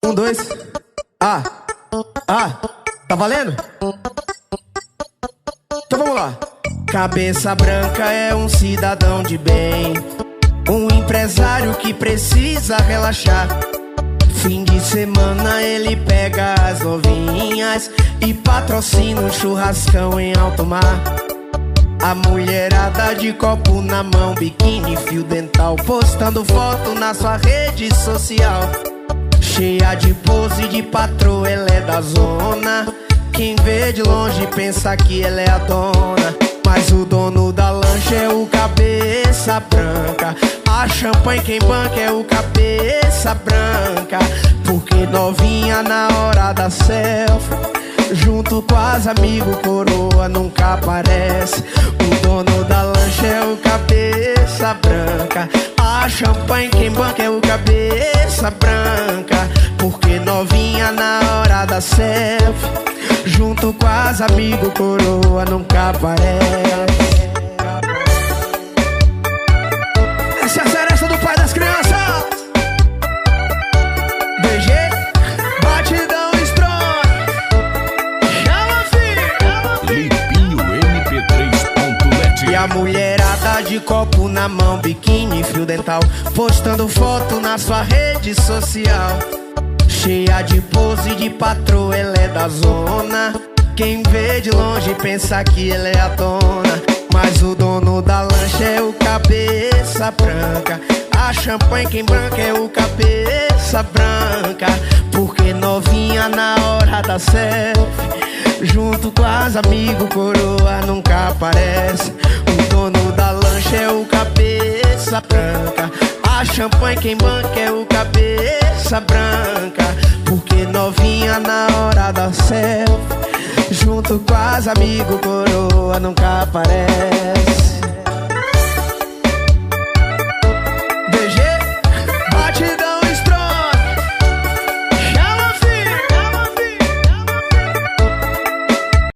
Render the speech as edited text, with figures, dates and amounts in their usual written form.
Um, dois. Ah, tá valendo? Então vamos lá. Cabeça branca é um cidadão de bem, um empresário que precisa relaxar. Fim de semana ele pega as novinhas e patrocina um churrascão em alto mar. A mulherada de copo na mão, biquíni, fio dental, postando foto na sua rede social. Cheia de pose de patroa, ela é da zona. Quem vê de longe pensa que ela é a dona, mas o dono da lancha é o cabeça branca. A champanhe quem banca é o cabeça branca. Porque novinha na hora da selfie, junto com as amigos, coroa nunca aparece. O dono da lancha é o cabeça branca. A champanhe quem banca é o cabeça branca. Porque novinha na hora da selfie, junto com as amigos, coroa nunca aparece. Essa é a seresta do pai das crianças. DG, batidão strong. Chama, filho. Lipinho MP3.net. E a mulherada de copo na mão, biquíni, fio dental, postando foto na sua rede social. Cheia de pose de patroa, ela é da zona. Quem vê de longe pensa que ela é a dona, mas o dono da lancha é o cabeça branca. A champanhe quem branca é o cabeça branca. Porque novinha na hora da selfie, junto com as amigos, coroa nunca aparece. O dono da lancha é o cabeça branca. A champanhe quem banca é o cabeça branca. Porque novinha na hora da selfie, junto com as amigos, coroa nunca aparece.